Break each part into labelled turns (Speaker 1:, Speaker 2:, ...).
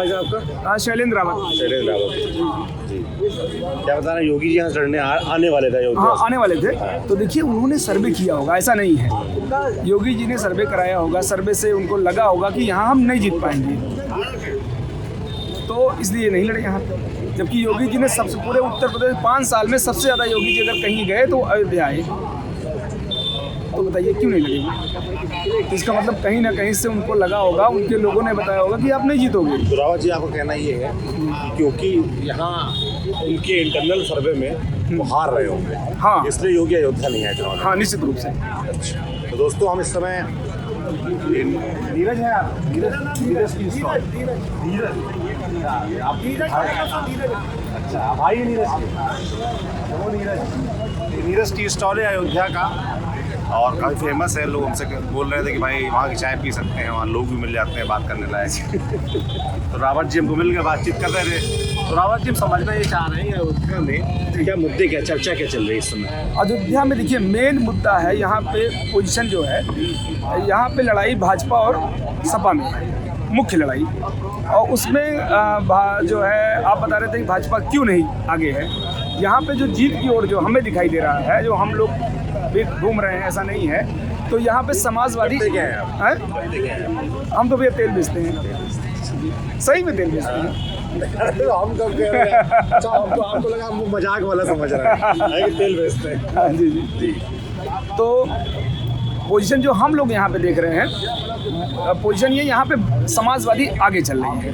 Speaker 1: नाम है आपका?
Speaker 2: शैलेंद्र रावत।
Speaker 1: शैलेंद्र रावत जी। क्या बता रहे योगी जी यहाँ चढ़ने आने वाले थे?
Speaker 2: हाँ, आने वाले थे। तो देखिए उन्होंने सर्वे किया होगा, ऐसा नहीं है। योगी जी ने सर्वे कराया होगा, सर्वे से उनको लगा होगा कि यहाँ हम नहीं जीत पाएंगे, तो इसलिए नहीं लड़े यहाँ पे। जबकि योगी जी ने सबसे पूरे उत्तर प्रदेश 5 साल में सबसे ज़्यादा योगी जी अगर कहीं गए तो अयोध्या आए, तो बताइए क्यों नहीं लगेगा? तो इसका मतलब कहीं ना कहीं से उनको लगा होगा, उनके लोगों ने बताया होगा कि आप नहीं जीतोगे।
Speaker 1: तो रावत जी आपका कहना ये है कि क्योंकि यहाँ उनके इंटरनल सर्वे में वो हार रहे होंगे,
Speaker 2: हाँ,
Speaker 1: इसलिए योगी अयोध्या नहीं आए चुनाव।
Speaker 2: हाँ, निश्चित रूप से।
Speaker 1: तो दोस्तों हम इस समय नीरज है आप? नीरज की स्टॉल। अच्छा भाई नीरज टी स्टॉल है अयोध्या का और काफ़ी फेमस है। लोग हमसे बोल रहे थे कि भाई वहाँ की चाय पी सकते हैं, वहाँ लोग भी मिल जाते हैं बात करने लायक। तो रावत जी हमको मिल के बातचीत कर रहे थे। तो रावत जी हम समझना ये चाह रहे हैं अयोध्या में क्या मुद्दे, क्या चर्चा क्या चल रही है इस समय
Speaker 2: अयोध्या में? देखिए मेन मुद्दा है यहाँ पे पोजीशन जो है, यहाँ पे लड़ाई भाजपा और सपा में है, मुख्य लड़ाई। और उसमें जो है आप बता रहे थे कि भाजपा क्यों नहीं आगे है। यहाँ पे जो जीत की ओर जो हमें दिखाई दे रहा है, जो हम लोग भी घूम रहे हैं, ऐसा नहीं है। तो यहाँ पे समाजवादी
Speaker 1: क्या है?
Speaker 2: हम तो भैया तेल बेचते हैं, सही में तेल बेचते हैं।
Speaker 1: तो हम कब कह रहे हैं? अच्छा हमको लगा हम मजाक वाला समझ रहे हैं कि तेल बेचते हैं।
Speaker 2: हाँ जी जी जी। तो पोजीशन जो हम लोग यहाँ पे देख रहे हैं, पोजीशन ये यहाँ पे समाजवादी आगे चल रही है।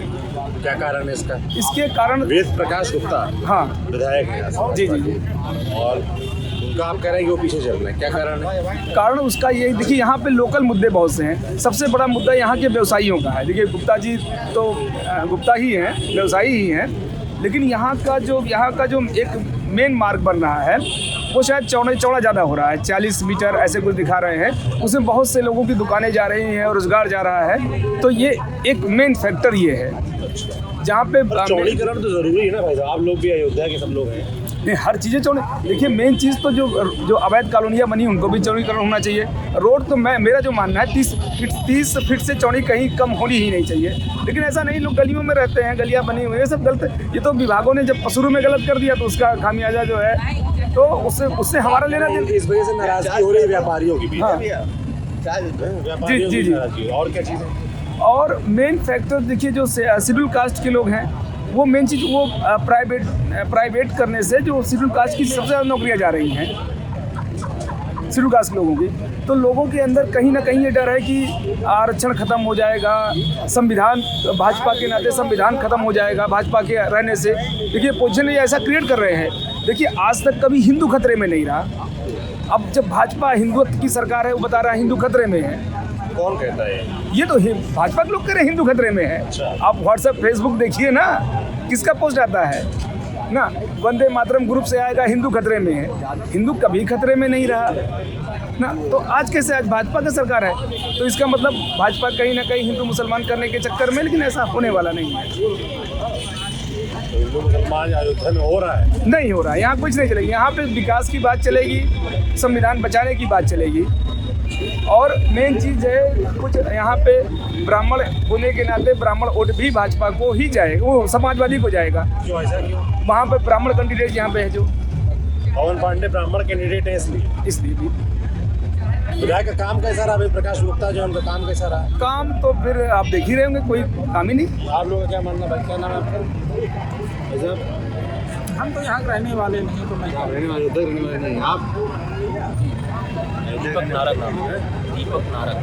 Speaker 1: क्या कारण है इसका?
Speaker 2: इसके कारण
Speaker 1: वेद प्रकाश गुप्ता,
Speaker 2: हाँ,
Speaker 1: विधायक है
Speaker 2: जी जी जी,
Speaker 1: और उनका आप कह रहे हैं कि वो पीछे चल रहे हैं, क्या कारण है?
Speaker 2: कारण उसका ये देखिए, यहाँ पे लोकल मुद्दे बहुत से हैं। सबसे बड़ा मुद्दा यहाँ के व्यवसायियों का है। देखिए गुप्ता जी तो गुप्ता ही हैं, व्यवसायी ही हैं, लेकिन यहाँ का जो एक मेन मार्ग बन रहा है वो शायद चौड़ा ज़्यादा हो रहा है, 40 मीटर ऐसे कुछ दिखा रहे हैं। उसमें बहुत से लोगों की दुकानें जा रही हैं और रोजगार जा रहा है। तो ये एक मेन फैक्टर ये है जहाँ पे
Speaker 1: चौड़ीकरण तो जरूरी है ना भाई साहब, आप लोग भी अयोध्या के सब लोग हैं।
Speaker 2: नहीं, हर चीज़ें चौड़ी। देखिए मेन चीज़ तो जो अवैध कॉलोनियाँ बनी उनको भी चौड़ीकरण होना चाहिए। रोड तो मेरा जो मानना है 30 फीट से चौड़ी कहीं कम होनी ही नहीं चाहिए। लेकिन ऐसा नहीं, लोग गलियों में रहते हैं, गलियाँ बनी हुई है, सब गलत है। ये तो विभागों ने जब शुरू में गलत कर दिया तो उसका खामियाजा जो है तो उससे हमारा लेना देना।
Speaker 1: इस वजह से नाराजगी हो रही है व्यापारियों की भी।
Speaker 2: हाँ।
Speaker 1: जी जी जी। और क्या चीज़ है?
Speaker 2: और मेन फैक्टर देखिए, जो शेड्यूल कास्ट के लोग हैं, वो मेन चीज़ वो प्राइवेट करने से जो शेड्यूल कास्ट की सबसे ज़्यादा नौकरियां जा रही हैं शेड्यूल कास्ट के लोगों की, तो लोगों के अंदर कहीं ना कहीं ये डर है कि आरक्षण खत्म हो जाएगा, संविधान भाजपा के नाते संविधान खत्म हो जाएगा भाजपा के रहने से। देखिए पोजीशन ये ऐसा क्रिएट कर रहे हैं। देखिए आज तक कभी हिंदू खतरे में नहीं रहा। अब जब भाजपा हिंदुत्व की सरकार है, वो बता रहा है हिंदू खतरे में है।
Speaker 1: कौन कहता है?
Speaker 2: ये तो भाजपा के लोग कह रहे हैं हिंदू खतरे में है।
Speaker 1: अच्छा।
Speaker 2: आप व्हाट्सएप फेसबुक देखिए ना, किसका पोस्ट आता है ना, वंदे मातरम ग्रुप से आएगा हिंदू खतरे में है। हिंदू कभी खतरे में नहीं रहा ना। तो आज कैसे, आज भाजपा की सरकार है, तो इसका मतलब भाजपा कहीं ना कहीं हिंदू मुसलमान करने के चक्कर में, लेकिन ऐसा होने वाला नहीं है।
Speaker 1: हिंदू मुसलमान अयोध्या में हो रहा है?
Speaker 2: नहीं हो रहा है, यहाँ कुछ नहीं चलेगी। यहाँ पे विकास की बात चलेगी, संविधान बचाने की बात चलेगी। और मेन चीज़ है कुछ यहाँ पे ब्राह्मण होने के नाते ब्राह्मण वोट भी भाजपा को ही जाएगा, वो समाजवादी को जाएगा।
Speaker 1: क्यों ऐसा क्यों?
Speaker 2: वहाँ पे ब्राह्मण कैंडिडेट यहाँ पे है, जो
Speaker 1: पवन पांडे ब्राह्मण कैंडिडेट है, इसलिए
Speaker 2: भी
Speaker 1: विधायक का काम कैसा रहा? भाई प्रकाश गुप्ता जो उनका काम कैसा रहा?
Speaker 2: काम तो फिर आप देख ही रहे होंगे, कोई काम ही नहीं।
Speaker 1: आप लोगों का क्या मानना भाई? क्या नाम है आपका?
Speaker 2: हम तो यहाँ रहने वाले नहीं, तो मैं
Speaker 1: रहने वाले, उधर रहने वाले नहीं आप?
Speaker 3: दीपक नारक नाम है, दीपक नारक।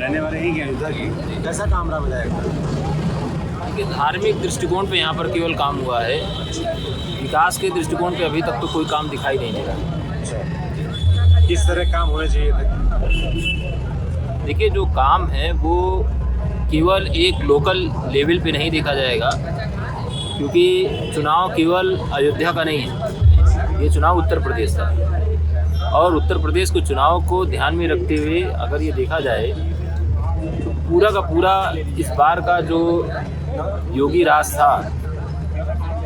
Speaker 1: रहने वाले ही क्या अयोध्या की? कैसा काम रहा विधायक का?
Speaker 3: कि धार्मिक दृष्टिकोण पे यहाँ पर केवल काम हुआ है, विकास के दृष्टिकोण पे अभी तक तो कोई काम दिखाई नहीं दे रहा।
Speaker 1: अच्छा, किस तरह काम होने चाहिए थे?
Speaker 3: देखिए जो काम है वो केवल एक लोकल लेवल पे नहीं देखा जाएगा, क्योंकि चुनाव केवल अयोध्या का नहीं है, ये चुनाव उत्तर प्रदेश का है। और उत्तर प्रदेश के चुनाव को ध्यान में रखते हुए अगर ये देखा जाए तो पूरा का पूरा इस बार का जो योगी राज था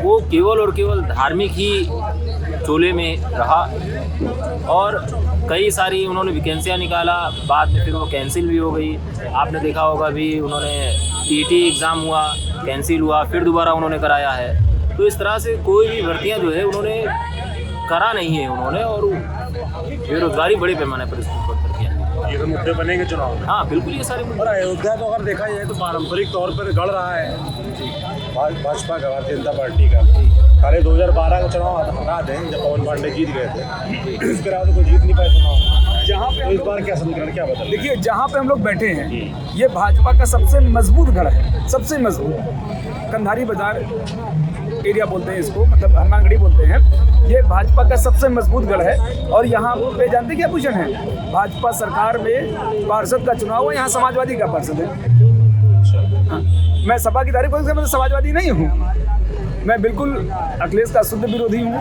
Speaker 3: वो केवल और केवल धार्मिक ही चोले में रहा। और कई सारी उन्होंने वैकेंसियाँ निकाला, बाद में फिर वो कैंसिल भी हो गई। आपने देखा होगा भी उन्होंने टीटी एग्ज़ाम हुआ, कैंसिल हुआ, फिर दोबारा उन्होंने कराया है। तो इस तरह से कोई भी भर्तियाँ जो है उन्होंने करा नहीं है उन्होंने, और बेरोजगारी बड़े पैमाने पर इसको बढ़ गया है।
Speaker 1: ये तो मुद्दे बनेंगे चुनाव में।
Speaker 3: हाँ बिल्कुल, ये सारे मुद्दे।
Speaker 1: और अयोध्या तो अगर देखा जाए तो पारंपरिक तौर पर गढ़ रहा है भाजपा का, भारतीय जनता पार्टी का। खाली 2012 का चुनाव हटा दें जब पवन पांडे जीत गए थे, इसके अलावा तो कोई जीत नहीं पाए चुनाव।
Speaker 2: जहाँ पे
Speaker 1: इस बार क्या समीकरण, क्या बदल?
Speaker 2: देखिए, जहाँ पे हम लोग बैठे हैं ये भाजपा का सबसे मजबूत गढ़ है, सबसे मजबूत। कंधारी बाजार एरिया बोलते हैं इसको, मतलब हनुमानगढ़ी बोलते हैं। ये भाजपा का सबसे मजबूत गढ़ है। और यहाँ पे जानते क्या पोजीशन है? भाजपा सरकार में पार्षद का चुनाव हुआ, यहाँ समाजवादी का पार्षद है। हाँ, मैं सपा की तारीफ करूँ, मैं समाजवादी नहीं हूँ, मैं बिल्कुल अखिलेश का शुद्ध विरोधी हूँ।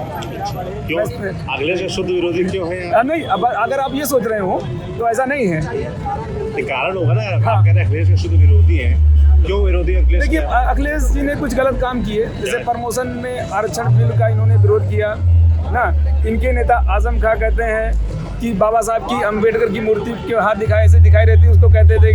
Speaker 1: क्यों अखिलेश का शुद्ध विरोधी क्यों है?
Speaker 2: नहीं, अब अगर आप ये सोच रहे हो तो ऐसा नहीं है।
Speaker 1: कारण होगा ना, आप कह रहे हैं अखिलेश के शुद्ध विरोधी हैं, क्यों विरोधी अखिलेश?
Speaker 2: देखिए, अखिलेश जी ने कुछ गलत काम किए, जैसे प्रमोशन में आरक्षण बिल का इन्होंने विरोध किया ना। इनके नेता आजम खां कहते हैं कि बाबा साहब की, अम्बेडकर की मूर्ति के हाथ दिखाए, ऐसे दिखाई रहती है, उसको कहते थे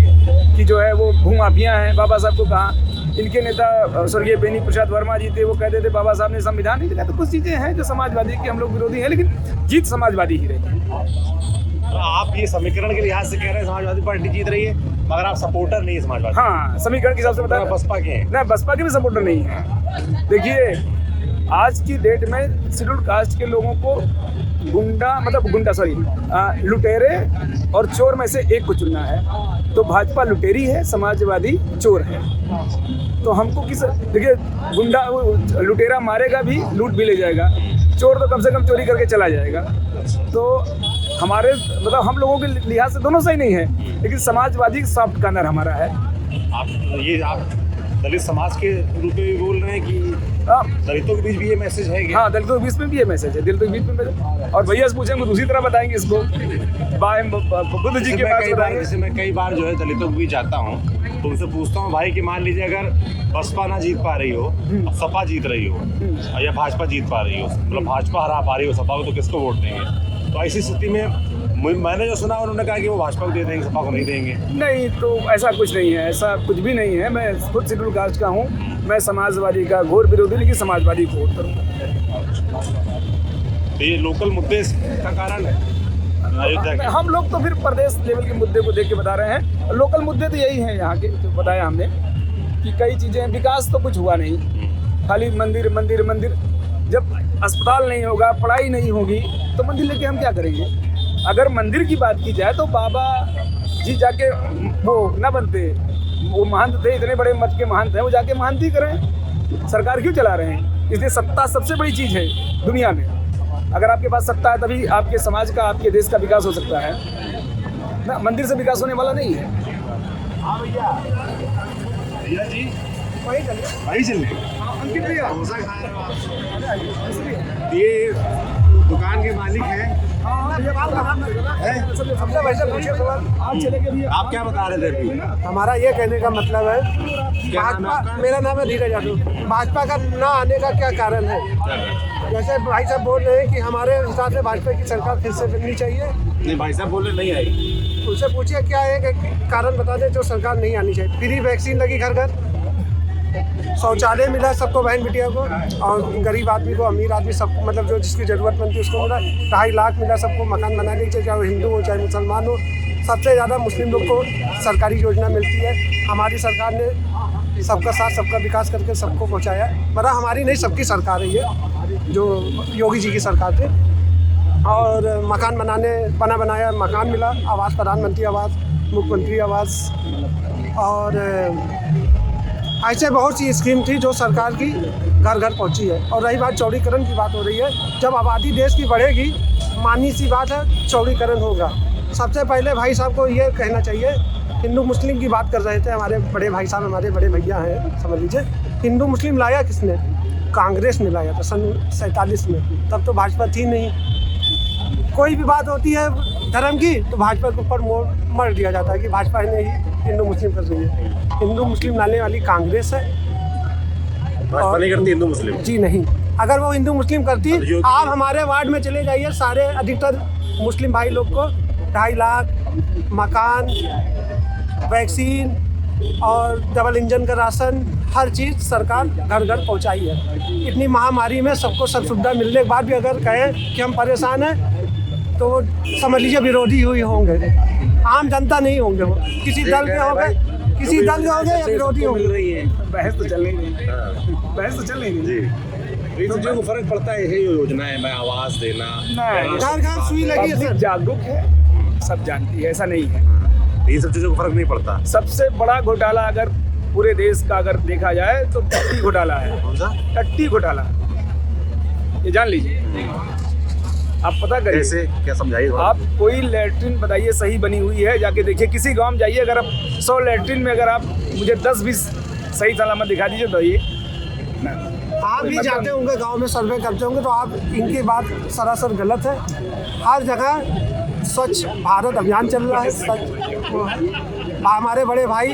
Speaker 2: कि जो है वो भूमाफिया हैं। बाबा साहब को कहा। इनके नेता स्वर्गीय बेनी प्रसाद वर्मा जी थे, वो कहते थे बाबा साहब ने संविधान नहीं लिखा। तो कुछ चीज़ें हैं जो समाजवादी के हम लोग विरोधी हैं, लेकिन जीत समाजवादी ही रही है।
Speaker 1: तो आप ये समीकरण के लिहाज से कह रहे हैं समाजवादी पार्टी जीत रही है, मगर आप सपोर्टर नहीं है समाजवादी?
Speaker 2: हाँ, समीकरण के हिसाब से बता,
Speaker 1: बसपा के हैं?
Speaker 2: ना, बसपा के भी सपोर्टर नहीं है। देखिए, आज की डेट में शेड्यूल कास्ट के लोगों को लुटेरे और चोर में से एक को चुनना है। तो भाजपा लुटेरी है, समाजवादी चोर है। तो हमको देखिए, गुंडा लुटेरा मारेगा भी, लूट भी ले जाएगा, चोर तो कम से कम चोरी करके चला जाएगा। तो हमारे मतलब हम लोगों के लिहाज से दोनों सही नहीं है, लेकिन समाजवादी सॉफ्ट कॉर्नर हमारा है।
Speaker 1: आप दलित समाज के रूप में भी बोल रहे हैं कि दलितों के बीच भी ये मैसेज है क्या?
Speaker 2: हाँ, दलितों के बीच में भी ये मैसेज है, दलितों के बीच में। और भैया से पूछेंगे दूसरी तरह बताएंगे इसको, बुद्ध जी के पास बताएंगे।
Speaker 1: जैसे मैं कई बार जो है दलितों के बीच जाता हूँ, तो उनसे पूछता हूँ भाई कि मान लीजिए अगर बसपा ना जीत पा रही हो, सपा जीत रही हो या भाजपा जीत पा रही हो, मतलब भाजपा हरा पा रही हो सपा को, तो किसको वोट देंगे? तो ऐसी स्थिति में मैंने जो सुना उन्होंने कहा कि वो भाजपा को दे देंगे, सपा को नहीं देंगे। नहीं, तो ऐसा कुछ नहीं है, ऐसा कुछ भी नहीं है। मैं खुद शेड्यूल कास्ट का हूँ, मैं समाजवादी का घोर विरोधी, लेकिन समाजवादी को वोट करूँगा। तो ये लोकल मुद्दे का कारण है अयोध्या के?
Speaker 2: हम लोग तो फिर प्रदेश लेवल के मुद्दे को देख के बता रहे हैं। लोकल मुद्दे तो यही हैं यहाँ के, जो बताया हमने कि कई चीज़ें, विकास तो कुछ हुआ नहीं, खाली मंदिर मंदिर मंदिर। जब अस्पताल नहीं होगा, पढ़ाई नहीं होगी, तो मंदिर लेके हम क्या करेंगे? अगर मंदिर की बात की जाए तो बाबा जी जाके वो ना बनते, वो महंत थे, इतने बड़े मत के महंत हैं, वो जाके महंती करें। सरकार क्यों चला रहे हैं? इसलिए सत्ता सबसे बड़ी चीज़ है दुनिया में। अगर आपके पास सत्ता है तभी आपके समाज का, आपके देश का विकास हो सकता है ना। मंदिर से विकास होने वाला नहीं है।
Speaker 1: भैया जी वही चल ये दुकान के मालिक हैं। आप क्या बता रहे थे अभी?
Speaker 4: हमारा ये कहने का मतलब है, भाजपा, मेरा नाम है धीरज यादव, भाजपा का ना आने का क्या कारण है? जैसे भाई साहब बोल रहे हैं कि हमारे हिसाब से भाजपा की सरकार फिर से बननी चाहिए।
Speaker 1: नहीं, भाई साहब बोल रहे नहीं आई।
Speaker 4: उनसे पूछिए क्या है कि कारण बता दें जो सरकार नहीं आनी चाहिए। फ्री वैक्सीन लगी घर घर, शौचालय मिला सबको, बहन बिटिया को, और गरीब आदमी को, अमीर आदमी सबको, मतलब जो जिसकी ज़रूरतमंद थी उसको मिला। 2.5 लाख मिला सबको, मकान बनाने के, चाहे वो हिंदू हो चाहे मुसलमान हो। सबसे ज़्यादा मुस्लिम लोग को सरकारी योजना मिलती है। हमारी सरकार ने सबका साथ सबका विकास करके सबको पहुँचाया। मतलब हमारी नहीं, सबकी सरकार है ये, जो योगी जी की सरकार थी। और मकान बनाया मकान मिला, आवास, प्रधानमंत्री आवास, मुख्यमंत्री आवास, और ऐसे बहुत सी स्कीम थी जो सरकार की घर घर पहुंची है। और रही बात चौड़ीकरण की बात हो रही है, जब आबादी देश की बढ़ेगी, मानी सी बात है, चौड़ीकरण होगा। सबसे पहले भाई साहब को ये कहना चाहिए, हिंदू मुस्लिम की बात कर रहे थे हमारे बड़े भाई साहब, हमारे बड़े भैया हैं, समझ लीजिए। हिंदू मुस्लिम लाया किसने? कांग्रेस ने लाया था सन 47 में, तब तो भाजपा थी नहीं। कोई भी बात होती है धर्म की तो भाजपा के ऊपर मर दिया जाता है कि भाजपा ने ही हिंदू मुस्लिम कर रही है। हिंदू मुस्लिम लाने वाली कांग्रेस है,
Speaker 1: भाजपा नहीं करती हिंदू मुस्लिम
Speaker 4: जी नहीं। अगर वो हिंदू मुस्लिम करती, आप हमारे वार्ड में चले जाइए, सारे अधिकतर मुस्लिम भाई लोग को 2.5 लाख मकान, वैक्सीन, और डबल इंजन का राशन, हर चीज़ सरकार घर घर पहुंचाई है। इतनी महामारी में सबको सब सुविधा मिलने के बाद भी अगर कहें कि हम परेशान हैं तो वो समझ लीजिए विरोधी हुई होंगे, आम जनता नहीं होंगे, वो किसी दल के होंगे, किसी दल के होंगे या विरोधी होंगे।
Speaker 2: बहस तो चल नहीं रही, बहस तो चल नहीं रही।
Speaker 1: इन चीज़ों को फर्क पड़ता है, यही योजनाएं में आवास देना,
Speaker 4: घर घर सुई लगी है
Speaker 2: पब्लिक
Speaker 4: सर।
Speaker 2: जागरूक है, सब जानती है, ऐसा नहीं है।
Speaker 1: ये सब चीज़ों को फर्क नहीं पड़ता।
Speaker 2: सबसे बड़ा घोटाला अगर पूरे देश का अगर देखा जाए तो टट्टी घोटाला है।
Speaker 1: कौन सा?
Speaker 2: टट्टी घोटाला, ये जान लीजिए, आप पता करिए।
Speaker 1: कैसे, क्या समझाइए थोड़ा।
Speaker 2: आप कोई लैट्रिन बताइए सही बनी हुई है, जाके देखिए किसी गांव में जाइए, अगर आप 100 लैट्रिन में अगर आप मुझे 10-20 सही सलामत दिखा दीजिए तो ये
Speaker 4: आप भी जाते होंगे गांव में, सर्वे करते होंगे, तो आप इनकी बात सरासर गलत है। हर जगह स्वच्छ भारत अभियान चल रहा है, सच वो है। हमारे बड़े भाई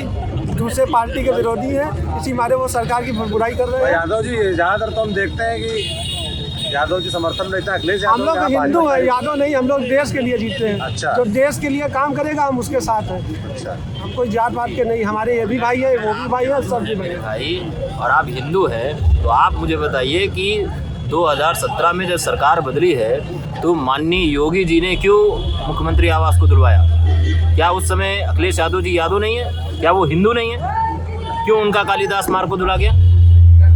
Speaker 4: दूसरे पार्टी के विरोधी हैं, इसी मारे वो सरकार की बुराई कर रहे हैं।
Speaker 1: यादव जी ज़्यादातर तो हम देखते हैं कि यादव जी समर्थन रहता है अखिलेश यादव।
Speaker 4: हम लोग हिंदू हैं, यादव नहीं, हम लोग देश के लिए जीते हैं।
Speaker 1: अच्छा।
Speaker 4: जो देश के लिए काम करेगा हम उसके साथ हैं।
Speaker 1: अच्छा,
Speaker 4: हम कोई जात पात के नहीं, हमारे ये भी भाई है, वो भी भाई है, सब भी भाई
Speaker 3: मेरे
Speaker 4: है।
Speaker 3: भाई, और आप हिंदू हैं तो आप मुझे बताइए कि 2017 में जब सरकार बदली है तो माननीय योगी जी ने क्यों मुख्यमंत्री आवास को दिलवाया? क्या उस समय अखिलेश यादव जी यादव नहीं है? क्या वो हिंदू नहीं है? क्यों उनका कालिदास मार्ग को दिला गया?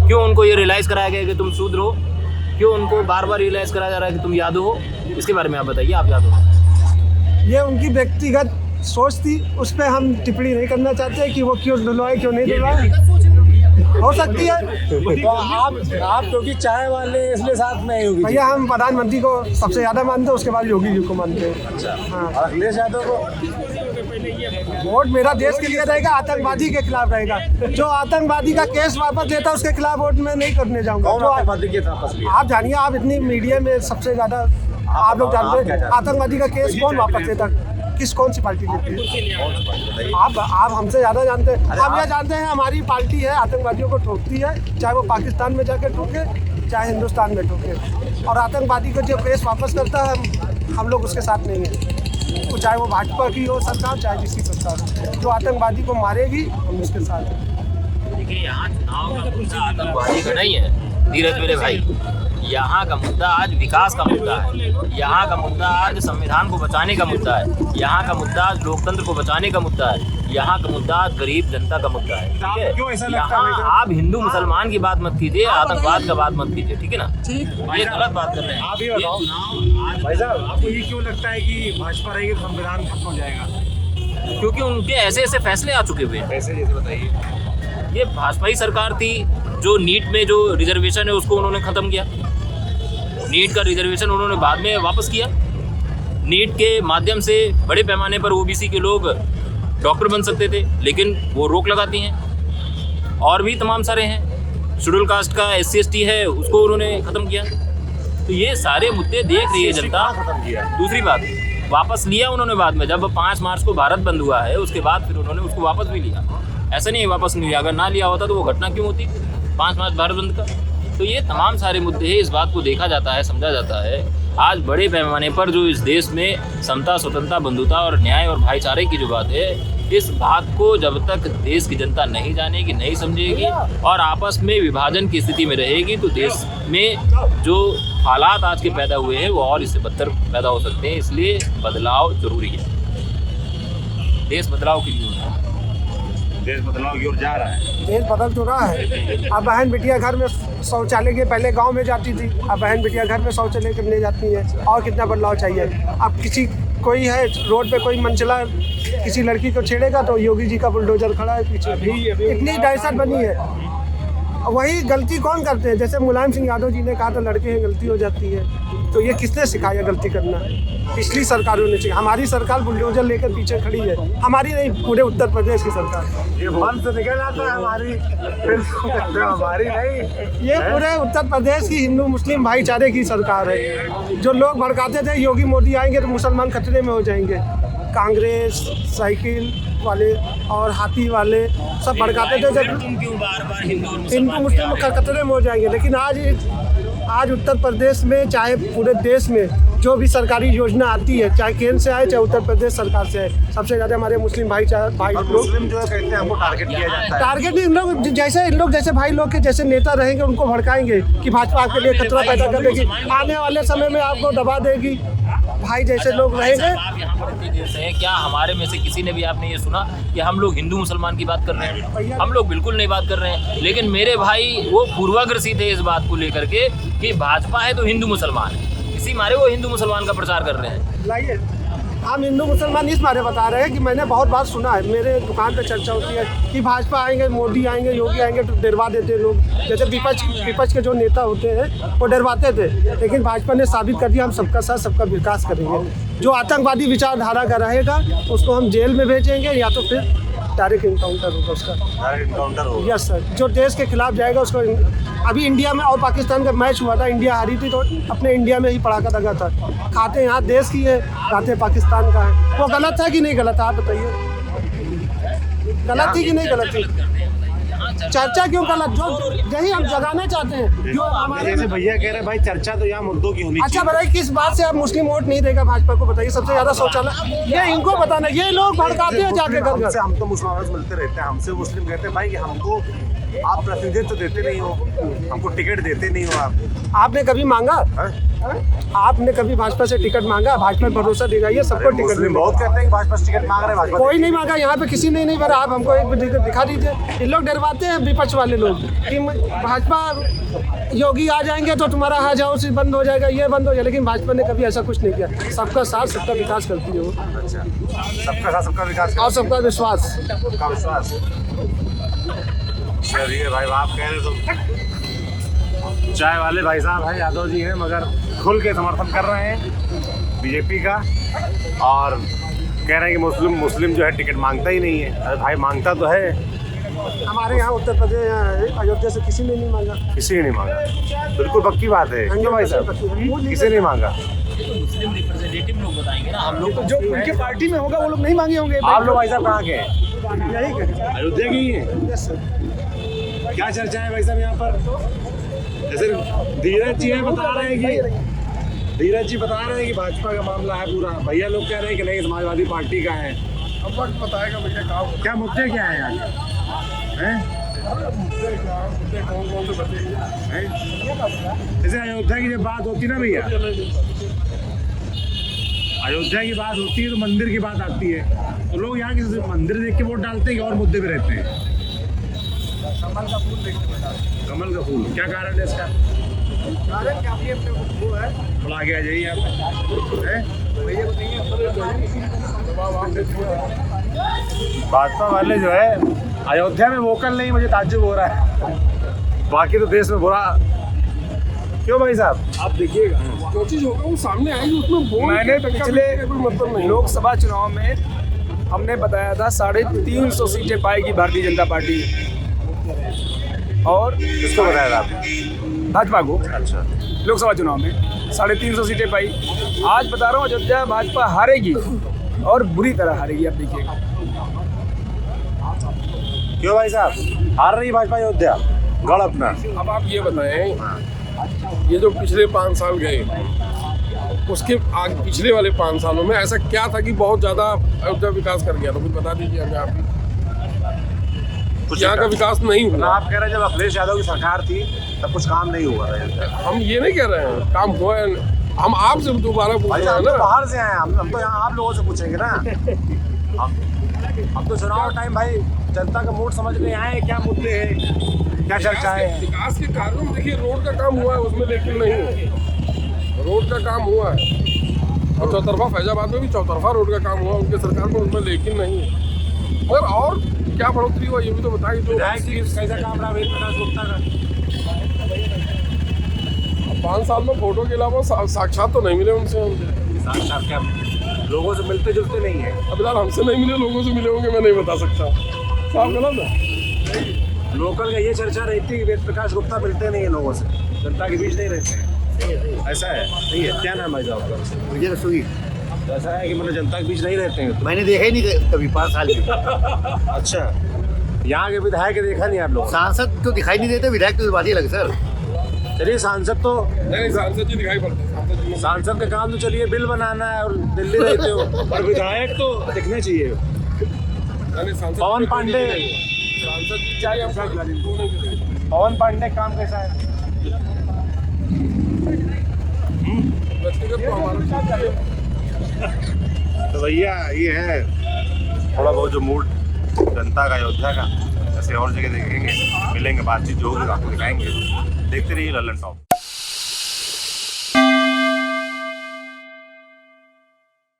Speaker 3: क्यों उनको ये रियलाइज़ कराया गया कि तुम शूद्र हो? क्यों उनको बार बार रियलाइज़ कराया जा रहा है कि तुम यादव हो? इसके बारे में आप बताइए, आप यादव हो?
Speaker 4: ये उनकी व्यक्तिगत सोच थी, उस पर हम टिप्पणी नहीं करना चाहते कि वो क्यों दिलवाए क्यों नहीं दिलवाए। हो सकती है
Speaker 1: तो आप क्योंकि चाय वाले इसलिए साथ में योगी जी।
Speaker 4: भैया, हम प्रधानमंत्री को सबसे ज़्यादा मानते हैं, उसके बाद योगी जी को मानते हैं।
Speaker 1: अच्छा,
Speaker 4: हाँ।
Speaker 1: और अखिलेश यादव को
Speaker 4: वोट मेरा देश के लिए रहेगा, आतंकवादी के खिलाफ रहेगा। जो आतंकवादी का केस वापस लेता है उसके खिलाफ वोट मैं नहीं करने जाऊंगा।
Speaker 1: कौन
Speaker 4: जो
Speaker 1: आतंकवादी के था वापस लिया?
Speaker 4: आप जानिए, आप इतनी मीडिया में सबसे ज़्यादा आप लोग जानते हैं आतंकवादी का केस कौन वापस लेता, कौन सी पार्टी लेती है? आप हमसे ज़्यादा जानते हैं। हम यह जानते हैं हमारी पार्टी है, आतंकवादियों को ठोकती है, चाहे वो पाकिस्तान में जाकर ठोके चाहे हिंदुस्तान में ठोके। और आतंकवादी को जो केस वापस करता है हम लोग उसके साथ नहीं हैं। वो चाहे वो भाजपा की हो सरकार, चाहे जिसकी सरकार हो, जो आतंकवादी को मारेगी हम उसके साथ हैं।
Speaker 3: देखिए, यहाँ चुनाव का मुद्दा आतंकवादी का नहीं है धीरज मेरे भाई। यहाँ का मुद्दा आज विकास का मुद्दा है। यहाँ का मुद्दा आज संविधान को बचाने का मुद्दा है। यहाँ का मुद्दा आज लोकतंत्र को बचाने का मुद्दा है। यहाँ का मुद्दा आज गरीब जनता का मुद्दा है। ठीक है, यहाँ आप हिंदू मुसलमान की बात मत कीजिए, आतंकवाद का बात मत कीजिए, ठीक है ना? ये गलत बात कर रहे हैं
Speaker 1: आप ये बताओ भाई साहब, आपको ये क्यों लगता है कि भाजपा रहेगी तो संविधान खत्म हो जाएगा?
Speaker 3: क्योंकि उनके ऐसे ऐसे फैसले आ चुके हुए हैं।
Speaker 1: ऐसे जैसे बताइए।
Speaker 3: ये भाजपा ही सरकार थी जो नीट में जो रिजर्वेशन है उसको उन्होंने ख़त्म किया। नीट का रिजर्वेशन उन्होंने बाद में वापस किया। नीट के माध्यम से बड़े पैमाने पर ओबीसी के लोग डॉक्टर बन सकते थे, लेकिन वो रोक लगाती हैं। और भी तमाम सारे हैं, शेड्यूल कास्ट का SC/ST है उसको उन्होंने ख़त्म किया। तो ये सारे मुद्दे देख रही है जनता।
Speaker 1: खत्म किया।
Speaker 3: दूसरी बात, वापस लिया उन्होंने बाद में, जब 5 मार्च को भारत बंद हुआ है उसके बाद फिर उन्होंने उसको वापस भी लिया। ऐसा नहीं वापस नहीं लिया, अगर ना लिया होता तो वो घटना क्यों होती 5 मार्च भारत बंद का? तो ये तमाम सारे मुद्दे हैं, इस बात को देखा जाता है, समझा जाता है। आज बड़े पैमाने पर जो इस देश में समता, स्वतंत्रता, बंधुता और न्याय और भाईचारे की जो बात है, इस बात को जब तक देश की जनता नहीं जानेगी, नहीं समझेगी और आपस में विभाजन की स्थिति में रहेगी तो देश में जो हालात आज के पैदा हुए हैं वो और इससे बदतर पैदा हो सकते हैं। इसलिए बदलाव जरूरी है। देश बदलाव की ओर है।
Speaker 1: देश बदलाव की ओर जा रहा है।
Speaker 4: देश बदल तो रहा है। अब बहन बिटिया घर में शौचालय के पहले गांव में जाती थी, अब बहन बिटिया घर में शौचालय करने जाती है। और कितना बदलाव चाहिए? अब कोई है रोड पे कोई मनचला किसी लड़की को छेड़ेगा तो योगी जी का बुलडोजर खड़ा है पीछे। इतनी दहशत बनी है। वही गलती कौन करते हैं? जैसे मुलायम सिंह यादव जी ने कहा था लड़के हैं गलती हो जाती है, तो ये किसने सिखाया गलती करना? पिछली सरकारों ने सिखाया। हमारी सरकार बुलडोजर लेकर पीछे खड़ी है, हमारी नहीं, पूरे उत्तर प्रदेश की सरकार।
Speaker 1: ये मन से निकल आता है हमारी, हमारी नहीं,
Speaker 4: ये पूरे उत्तर प्रदेश की हिंदू मुस्लिम भाईचारे की सरकार है। जो लोग भड़काते थे योगी मोदी आएंगे तो मुसलमान खतरे में हो जाएंगे, कांग्रेस साइकिल वाले और हाथी वाले सब भड़काते थे जब
Speaker 3: तुम क्यों बार-बार हिंदू और
Speaker 4: हिंदू मुस्लिम खतरे में हो जाएंगे। लेकिन आज उत्तर प्रदेश में चाहे पूरे देश में जो भी सरकारी योजना आती है, चाहे केंद्र से आए चाहे उत्तर प्रदेश सरकार से आए, सबसे ज़्यादा हमारे मुस्लिम भाई लोग,
Speaker 1: मुस्लिम जो है कहते हैं हमको टारगेट किया जाता है।
Speaker 4: टारगेट नहीं, इन लोग जैसे भाई लोग के जैसे नेता रहेंगे उनको भड़काएंगे कि भाजपा आपके लिए खतरा पैदा कर देगी, आने वाले समय में आपको दबा देगी। भाई जैसे लोग रहेंगे।
Speaker 3: आप यहाँ पर इतनी देर से हैं, क्या हमारे में से किसी ने भी आपने ये सुना कि हम लोग हिंदू मुसलमान की बात कर रहे हैं? हम लोग बिल्कुल नहीं बात कर रहे हैं। लेकिन मेरे भाई वो पूर्वाग्रसित है इस बात को लेकर के कि भाजपा है तो हिंदू मुसलमान है, इसी मारे वो हिंदू मुसलमान का प्रचार कर रहे हैं।
Speaker 4: लाइए, हम हिंदू मुसलमान इस बारे बता रहे हैं कि मैंने बहुत बार सुना है, मेरे दुकान पे चर्चा होती है कि भाजपा आएंगे, मोदी आएंगे, योगी आएंगे तो डरवा देते लोग। जैसे विपक्ष के जो नेता होते हैं वो डरवाते थे, लेकिन भाजपा ने साबित कर दिया हम सबका साथ सबका विकास करेंगे। जो आतंकवादी विचारधारा का रहेगा उसको हम जेल में भेजेंगे या तो फिर डायरेक्ट इनकाउंटर होगा उसका।
Speaker 1: डायरेक्ट इनकाउंटर होगा।
Speaker 4: यस सर, जो देश के खिलाफ जाएगा उसको। अभी इंडिया में और पाकिस्तान का मैच हुआ था, इंडिया हारी थी तो अपने इंडिया में ही पड़ाका दगा था। खाते यहाँ देश की है, खाते पाकिस्तान का है। वो गलत है कि नहीं गलत है आप बताइए? गलत थी कि नहीं गलत थी? चर्चा क्यों गलत? जो यही हम जगाना चाहते हैं जो हमारे।
Speaker 1: जैसे भैया कह रहे हैं भाई चर्चा तो यहाँ मुद्दों की होनी
Speaker 4: अच्छा बताइए, किस बात से आप मुस्लिम वोट नहीं देगा भाजपा को? बताइए। सबसे ज्यादा शौचालय ये इनको बताना, ये लोग भड़काते हैं जाके घर घर।
Speaker 1: हम तो मुसलमान से मिलते रहते हैं, हमसे मुस्लिम कहते हैं भाई कि हमको आप प्रतिनिधित्व देते नहीं हो, हमको टिकट देते नहीं हो।
Speaker 4: आपने कभी मांगा? आपने कभी भाजपा से टिकट मांगा? भाजपा भरोसा देगा ये सबको टिकट।
Speaker 1: मुस्लिम बहुत कहते हैं कि भाजपा से टिकट मांग रहे हैं, भाजपा
Speaker 4: कोई नहीं मांगा यहाँ पे, किसी ने नहीं भरा। आप हमको एक दिखा दीजिए। ये लोग डरवाते हैं विपक्ष वाले लोग कि भाजपा योगी आ जाएंगे तो तुम्हारा हज हाउस बंद हो जाएगा, ये बंद हो जाएगा। लेकिन भाजपा ने कभी ऐसा कुछ नहीं किया। सबका साथ सबका विकास करती है वो।
Speaker 1: अच्छा, सबका साथ सबका विकास
Speaker 4: और सबका विश्वास।
Speaker 1: सबका विश्वास। चलिए भाई, आप कह रहे तो चाय वाले भाई साहब हैं, यादव जी हैं, मगर खुल के समर्थन कर रहे हैं बीजेपी का और कह रहे हैं कि मुस्लिम जो है टिकट मांगता ही नहीं है। अरे भाई मांगता तो है।
Speaker 4: हमारे यहाँ उत्तर प्रदेश अयोध्या से किसी ने नहीं मांगा।
Speaker 1: किसी ने नहीं मांगा, बिल्कुल पक्की बात है। क्यों भाई साहब, किसी ने नहीं मांगा?
Speaker 3: मुस्लिम रिप्रेजेंटेटिव लोग बताएंगे ना, हम लोग
Speaker 2: तो जो उनके पार्टी में होगा वो लोग नहीं मांगे होंगे।
Speaker 1: आप लोग भाई साहब कहाँ के हैं?
Speaker 4: यही करें।
Speaker 1: अयोध्या की ही है। क्या चर्चा है भाई साहब यहाँ पर? जैसे धीरज जी बता रहे हैं कि भाजपा का मामला है पूरा। भैया लोग कह रहे हैं कि नहीं, समाजवादी पार्टी का है।
Speaker 4: अब वक्त बताएगा भैया
Speaker 1: क्या मुद्दे क्या है यहाँ हैं? जैसे अयोध्या की जब बात होती है ना भैया, अयोध्या की बात होती है तो मंदिर की बात आती है, तो लोग यहाँ के मंदिर देख के वोट डालते हैं कि और मुद्दे पे रहते हैं? कमल का फूल, क्या कारण है इसका? थोड़ा आगे आ जाइए आप। भाजपा वाले जो है अयोध्या में वोकल नहीं, मुझे ताज्जुब हो रहा है। बाकी तो देश में बुरा। क्यों भाई साहब?
Speaker 2: आप देखिएगा जो चीज़ होगा वो सामने आएगी, उसमें मैंने पिछले लोकसभा चुनाव में हमने बताया था 350 सीटें पाएगी भारतीय जनता पार्टी। और
Speaker 1: किसको बताया था आपने?
Speaker 2: भाजपा को।
Speaker 1: अच्छा,
Speaker 2: लोकसभा चुनाव में 350 सीटें पाई। आज बता रहा हूँ अयोध्या भाजपा हारेगी और बुरी तरह हारेगी। आप देखिएगा।
Speaker 1: क्यों भाई साहब हार रही भाजपा अयोध्या? गढ़ अपना।
Speaker 5: अब आप ये बताएं, ये जो पिछले 5 साल गए, उसके पिछले वाले 5 सालों में ऐसा क्या था कि बहुत ज़्यादा अयोध्या विकास कर गया? तो कुछ बता दीजिए हमें। आप यहाँ का विकास नहीं हुआ।
Speaker 1: आप कह रहे हैं जब अखिलेश यादव की सरकार थी तब कुछ काम नहीं हुआ था।
Speaker 5: हम ये नहीं कह रहे हैं काम हुआ है, हम आपसे दोबारा पूछ रहे हैं
Speaker 1: हम
Speaker 5: ना।
Speaker 1: तो बाहर से आए हैं, हम तो यहाँ आप लोगों से पूछेंगे ना। हम तो चुनाव टाइम भाई जनता का मूड समझने आए हैं, क्या मुद्दे हैं, क्या चर्चा है।
Speaker 5: विकास के कारण देखिए, रोड का काम हुआ है उसमें, लेकिन नहीं, रोड का काम हुआ है। और चौतरफा फैजाबाद में भी चौतरफा रोड का काम हुआ उनके सरकार में, उसमें लेकिन नहीं है। मगर और क्या बढ़ोतरी हुआ ये भी तो बताइए। जो
Speaker 1: कैसा काम रहा वेद प्रकाश गुप्ता का?
Speaker 5: 5 साल में फोटो के अलावा साक्षात तो नहीं मिले उनसे।
Speaker 1: साक्षात क्या, लोगों से मिलते जुलते नहीं है?
Speaker 5: अब फिलहाल हमसे नहीं मिले, लोगों से मिले होंगे, मैं नहीं बता सकता। साफ गलत है।
Speaker 1: लोकल का ये चर्चा रहती है कि वेद प्रकाश गुप्ता मिलते नहीं है लोगों से, जनता के बीच नहीं रहते हैं। ऐसा है? नहीं है? क्या नाम है आपका?
Speaker 6: मुझे रसोई
Speaker 1: ऐसा है कि मतलब जनता के बीच नहीं रहते हैं?
Speaker 6: मैंने देखा ही नहीं कभी 5 साल में।
Speaker 1: अच्छा, यहाँ के विधायक देखा नहीं आप लोग?
Speaker 6: सांसद तो दिखाई नहीं देते, विधायक तो बात ही अलग सर।
Speaker 1: चलिए सांसद तो
Speaker 5: नहीं, सांसद जी दिखाई पड़ते हैं, सांसद जी
Speaker 1: सांसद का काम तो चलिए बिल बनाना है और दिल्ली रहते हो, और विधायक तो दिखने चाहिए।
Speaker 5: नहीं, सांसद
Speaker 1: पवन
Speaker 5: जी को
Speaker 1: पांडे।
Speaker 5: नहीं दिखेंगे। सांसद जी चाहिए हमको, क्यों नहीं दिखेंगे?
Speaker 1: पवन पांडे का काम कैसा है?
Speaker 5: व्यक्तिगत तो हमारा
Speaker 1: तो भैया ये है थोड़ा बहुत जो मूड जनता का, अयोध्या का, ऐसे और जगह देखेंगे, मिलेंगे, बातचीत जो होगी आपको दिखाएंगे। देखते रहिए लल्लन टॉप।